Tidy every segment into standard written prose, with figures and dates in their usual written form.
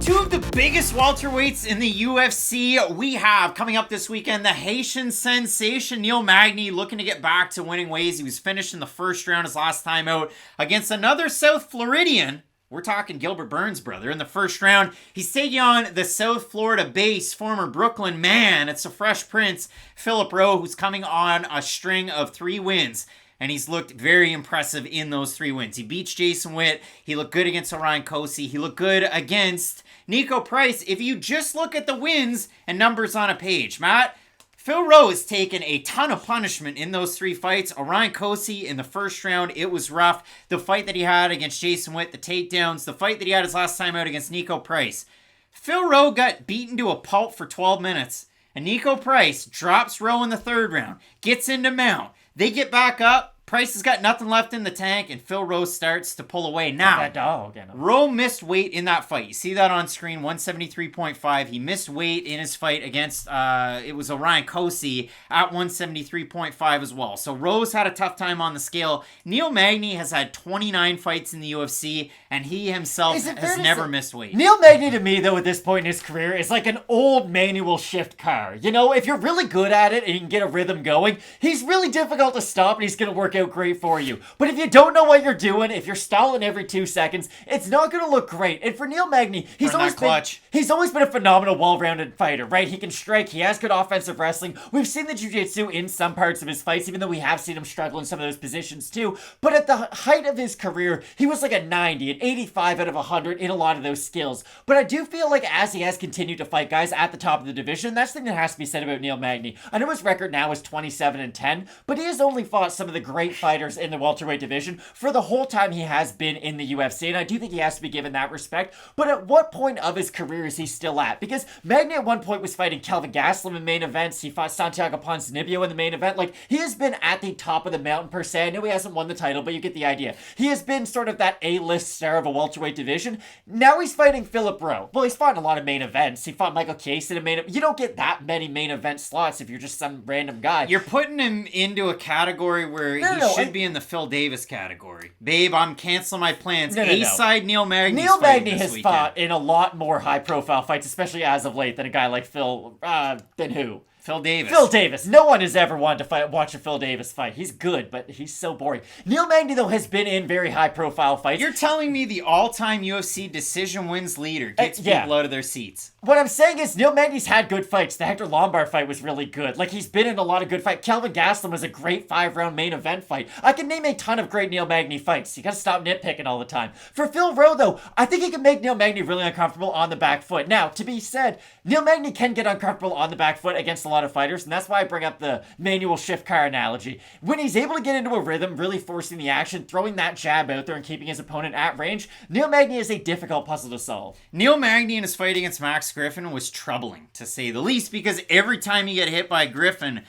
Two of the biggest welterweights in the UFC we have coming up this weekend. The Haitian sensation Neil Mangy looking to get back to winning ways. He was finished in the first round his last time out against another South Floridian. We're talking Gilbert Burns' brother. In the first round, he's taking on the South Florida base former Brooklyn man. It's the Fresh Prince, Philip Rowe, who's coming on a string of 3 wins. And he's looked very impressive in those 3 wins. He beats Jason Witt. He looked good against Orion Cosce. He looked good against Nico Price. If you just look at the wins and numbers on a page, Matt, Phil Rowe has taken a ton of punishment in those 3 fights. Orion Cosce in the first round, it was rough. The fight that he had against Jason Witt, the takedowns, the fight that he had his last time out against Nico Price. Phil Rowe got beaten to a pulp for 12 minutes. And Nico Price drops Rowe in the 3rd round, gets into mount. They get back up. Price has got nothing left in the tank, and Phil Rowe starts to pull away. Now, Rowe missed weight in that fight. You see that on screen, 173.5. He missed weight in his fight against, it was Orion Cosce at 173.5 as well. So Rowe's had a tough time on the scale. Neil Mangy has had 29 fights in the UFC, and he himself has never missed weight. Neil Mangy, to me, though, at this point in his career, is like an old manual shift car. You know, if you're really good at it and you can get a rhythm going, he's really difficult to stop, and he's going to work out great for you. But if you don't know what you're doing, if you're stalling every 2 seconds, it's not going to look great. And for Neil Mangy, he's always been a phenomenal, well-rounded fighter, right? He can strike. He has good offensive wrestling. We've seen the jiu-jitsu in some parts of his fights, even though we have seen him struggle in some of those positions too. But at the height of his career, he was like a 90, an 85 out of 100 in a lot of those skills. But I do feel like as he has continued to fight guys at the top of the division, that's the thing that has to be said about Neil Mangy. I know his record now is 27-10, but he has only fought some of the great fighters in the welterweight division for the whole time he has been in the UFC, and I do think he has to be given that respect. But at what point of his career is he still at? Because Mangy at one point was fighting Kelvin Gastelum in main events. He fought Santiago Ponzinibbio in the main event. Like, he has been at the top of the mountain per se. I know he hasn't won the title, but you get the idea. He has been sort of that A-list star of a welterweight division. Now he's fighting Philip Rowe. Well, he's fought in a lot of main events. He fought Michael Chiesa in a main event. You don't get that many main event slots if you're just some random guy. You're putting him into a category where he should be in the Phil Davis category. Babe, I'm canceling my plans. A-side Neil Mangy. Neil Mangy has fought in a lot more high-profile fights, especially as of late, than a guy like Phil. Than who? Phil Davis. Phil Davis. No one has ever wanted to watch a Phil Davis fight. He's good, but he's so boring. Neil Mangy, though, has been in very high-profile fights. You're telling me the all-time UFC decision wins leader gets people out of their seats. What I'm saying is Neil Mangy's had good fights. The Hector Lombard fight was really good. Like, he's been in a lot of good fights. Kelvin Gastelum was a great 5-round main event fight. I can name a ton of great Neil Mangy fights. You gotta stop nitpicking all the time. For Phil Rowe, though, I think he can make Neil Mangy really uncomfortable on the back foot. Now, to be said, Neil Mangy can get uncomfortable on the back foot against a lot of fighters, and that's why I bring up the manual shift car analogy. When he's able to get into a rhythm, really forcing the action, throwing that jab out there and keeping his opponent at range, Neil Mangy is a difficult puzzle to solve. Neil Mangy in his fight against Max Griffin was troubling, to say the least, because every time you get hit by Griffin,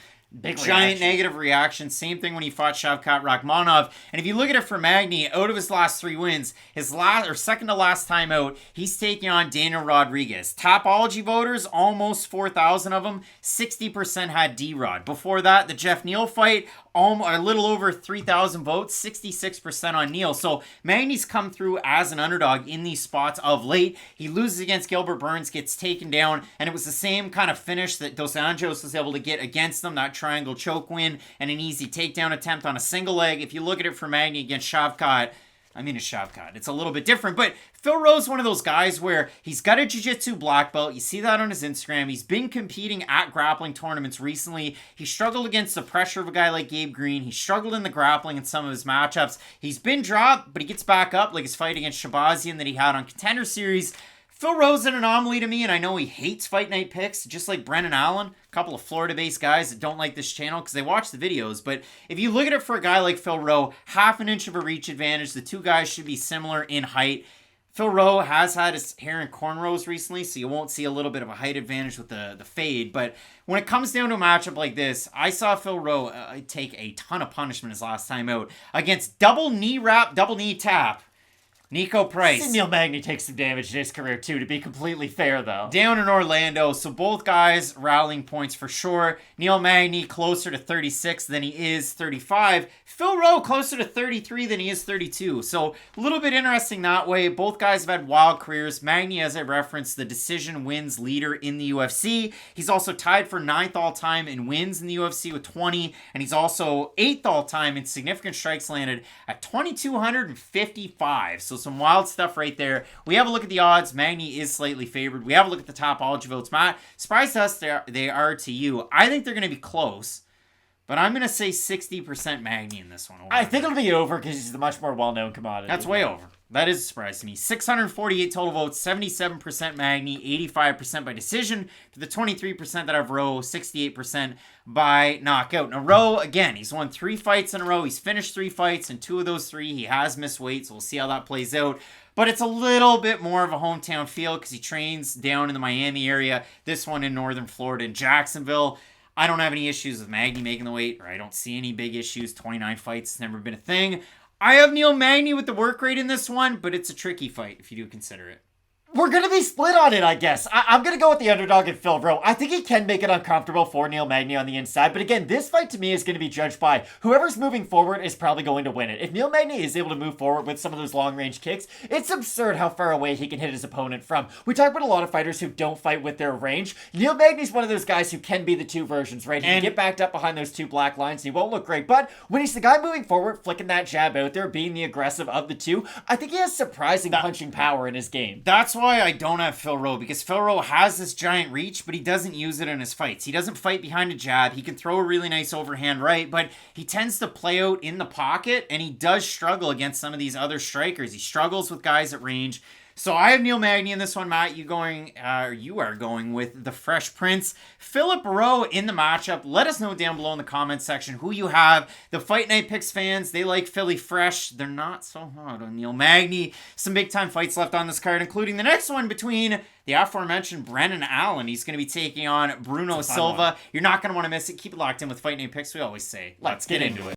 giant negative reaction. Same thing when he fought Shavkat Rakhmonov. And if you look at it for Magny, out of his last 3 wins, his second to last time out, he's taking on Daniel Rodrigues. Tapology voters, almost 4,000 of them, 60% had D-Rod. Before that, the Jeff Neal fight, a little over 3,000 votes, 66% on Neil. So Magny's come through as an underdog in these spots of late. He loses against Gilbert Burns, gets taken down, and it was the same kind of finish that Dos Anjos was able to get against them, that triangle choke win and an easy takedown attempt on a single leg. If you look at it for Magny against Shavkat, it's a little bit different, but Phil Rowe's one of those guys where he's got a jiu-jitsu black belt. You see that on his Instagram. He's been competing at grappling tournaments recently. He struggled against the pressure of a guy like Gabe Green. He struggled in the grappling in some of his matchups. He's been dropped, but he gets back up, like his fight against Shabazian that he had on Contender Series. Phil Rowe's an anomaly to me, and I know he hates Fight Night picks, just like Brennan Allen, a couple of Florida-based guys that don't like this channel because they watch the videos. But if you look at it for a guy like Phil Rowe, half an inch of a reach advantage. The 2 guys should be similar in height. Phil Rowe has had his hair in cornrows recently, so you won't see a little bit of a height advantage with the fade. But when it comes down to a matchup like this, I saw Phil Rowe take a ton of punishment his last time out against double knee wrap, double knee tap. Nico Price. Neil Mangy takes some damage in his career too, to be completely fair though. Down in Orlando, so both guys rallying points for sure. Neil Mangy closer to 36 than he is 35. Phil Rowe closer to 33 than he is 32. So a little bit interesting that way. Both guys have had wild careers. Magny, as I referenced, the decision wins leader in the UFC. He's also tied for 9th all-time in wins in the UFC with 20, and he's also 8th all-time in significant strikes landed at 2,255. So some wild stuff right there. We have a look at the odds. Magny is slightly favored. We have a look at the top ology votes. Matt, surprised us they are to you. I think they're going to be close, but I'm going to say 60% Magny in this one. I think it'll be over because he's the much more well-known commodity. That's way over. That is a surprise to me. 648 total votes, 77% Magny, 85% by decision. For the 23% that have Rowe, 68% by knockout. Now, Rowe, again, he's won 3 fights in a row. He's finished 3 fights, and 2 of those 3 he has missed weight, so we'll see how that plays out. But it's a little bit more of a hometown feel because he trains down in the Miami area. This one in northern Florida in Jacksonville. I don't have any issues with Magny making the weight, or I don't see any big issues. 29 fights, it's never been a thing. I have Neil Mangy with the work rate in this one, but it's a tricky fight if you do consider it. We're going to be split on it, I guess. I'm going to go with the underdog in Phil Rowe. I think he can make it uncomfortable for Neil Mangy on the inside. But again, this fight to me is going to be judged by whoever's moving forward is probably going to win it. If Neil Mangy is able to move forward with some of those long-range kicks, it's absurd how far away he can hit his opponent from. We talk about a lot of fighters who don't fight with their range. Neil Mangy's one of those guys who can be the 2 versions, right? He can get backed up behind those 2 black lines and he won't look great. But when he's the guy moving forward, flicking that jab out there, being the aggressive of the 2, I think he has surprising punching power in his game. That's why I don't have Phil Rowe, because Phil Rowe has this giant reach, but he doesn't use it in his fights. He doesn't fight behind a jab. He can throw a really nice overhand right, but he tends to play out in the pocket, and he does struggle against some of these other strikers. He struggles with guys at range. So I have Neil Mangy in this one, Matt. You are going with the Fresh Prince. Philip Rowe in the matchup. Let us know down below in the comments section who you have. The Fight Night Picks fans, they like Philly Fresh. They're not so hot on Neil Mangy. Some big-time fights left on this card, including the next one between the aforementioned Brennan Allen. He's going to be taking on Bruno Silva. You're not going to want to miss it. Keep it locked in with Fight Night Picks. We always say, let's get into it.